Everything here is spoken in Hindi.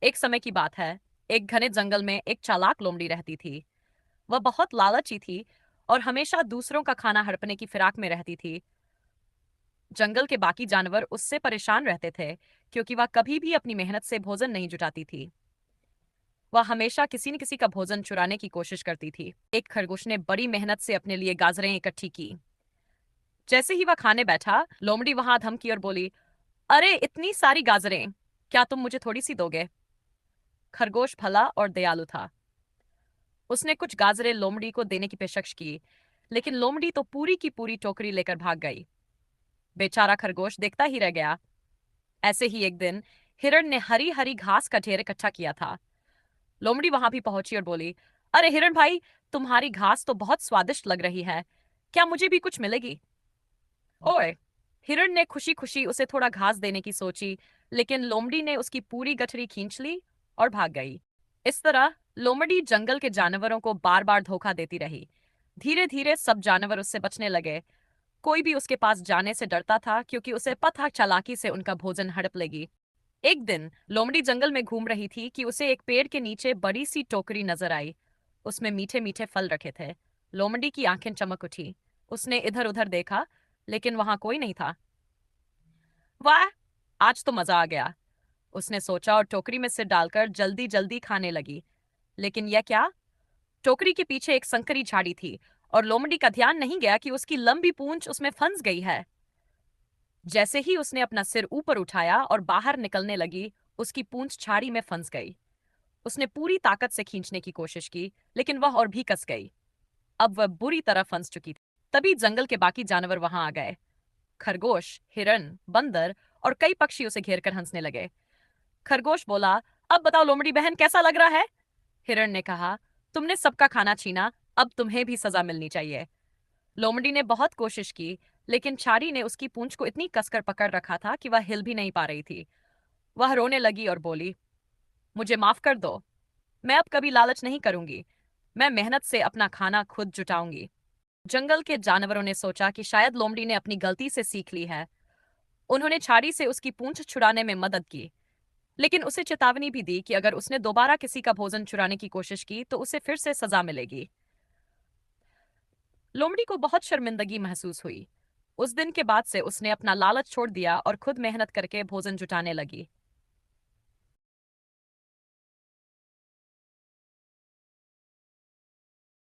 एक समय की बात है। एक घने जंगल में एक चालाक लोमड़ी रहती थी। वह बहुत लालची थी और हमेशा दूसरों का खाना हड़पने की फिराक में रहती थी। जंगल के बाकी जानवर उससे परेशान रहते थे क्योंकि वह कभी भी अपनी मेहनत से भोजन नहीं जुटाती थी। वह हमेशा किसी न किसी का भोजन चुराने की कोशिश करती थी। एक खरगोश ने बड़ी मेहनत से अपने लिए गाजरें इकट्ठी की। जैसे ही वह खाने बैठा, लोमड़ी वहां धमकी और बोली, अरे इतनी सारी गाजरें, क्या तुम मुझे थोड़ी सी दोगे? खरगोश भला और दयालु था। उसने कुछ गाजरें लोमड़ी को देने की पेशकश की, लेकिन लोमड़ी तो पूरी की पूरी टोकरी लेकर भाग गई। बेचारा खरगोश देखता ही रह गया। ऐसे ही एक दिन हिरण ने हरी हरी घास का ढेर इकट्ठा किया था। लोमड़ी वहां भी पहुंची और बोली, अरे हिरण भाई, तुम्हारी घास तो बहुत स्वादिष्ट लग रही है, क्या मुझे भी कुछ मिलेगी? ओए! हिरण ने खुशी खुशी उसे थोड़ा घास देने की सोची, लेकिन लोमड़ी ने उसकी पूरी गठरी खींच ली और भाग गई। इस तरह लोमड़ी जंगल के जानवरों को बार बार धोखा देती रही। धीरे धीरे सब जानवर उससे बचने लगे। कोई भी उसके पास जाने से डरता था क्योंकि उसे पता चालाकी से उनका भोजन हड़प लेगी। एक दिन लोमड़ी जंगल में घूम रही थी कि उसे एक पेड़ के नीचे बड़ी सी टोकरी नजर आई। उसमें मीठे मीठे फल रखे थे। लोमड़ी की आंखें चमक उठी। उसने इधर उधर देखा, लेकिन वहां कोई नहीं था। वाह, आज तो मजा आ गया, उसने सोचा और टोकरी में सिर डालकर जल्दी जल्दी खाने लगी। लेकिन यह क्या? टोकरी के पीछे एक संकरी झाड़ी थी और लोमड़ी का ध्यान नहीं गया कि उसकी लंबी पूंछ उसमें फंस गई है। जैसे ही उसने अपना सिर ऊपर उठाया और बाहर निकलने लगी, उसकी पूंछ झाड़ी में फंस गई। उसने पूरी ताकत से खींचने की कोशिश की, लेकिन वह और भी कस गई। अब वह बुरी तरह फंस चुकी थी। तभी जंगल के बाकी जानवर वहां आ गए। खरगोश, हिरन, बंदर और कई पक्षी उसे घेर कर हंसने लगे। खरगोश बोला, अब बताओ लोमड़ी बहन, कैसा लग रहा है? हिरण ने कहा, तुमने सबका खाना छीना, अब तुम्हें भी सजा मिलनी चाहिए। लोमड़ी ने बहुत कोशिश की, लेकिन छारी ने उसकी पूंछ को इतनी कसकर पकड़ रखा था कि वह हिल भी नहीं पा रही थी। वह रोने लगी और बोली, मुझे माफ कर दो, मैं अब कभी लालच नहीं करूंगी। मैं मेहनत से अपना खाना खुद जुटाऊंगी। जंगल के जानवरों ने सोचा कि शायद लोमड़ी ने अपनी गलती से सीख ली है। उन्होंने छाड़ी से उसकी पूंछ छुड़ाने में मदद की, लेकिन उसे चेतावनी भी दी कि अगर उसने दोबारा किसी का भोजन चुराने की कोशिश की तो उसे फिर से सजा मिलेगी। लोमड़ी को बहुत शर्मिंदगी महसूस हुई। उस दिन के बाद से उसने अपना लालच छोड़ दिया और खुद मेहनत करके भोजन जुटाने लगी।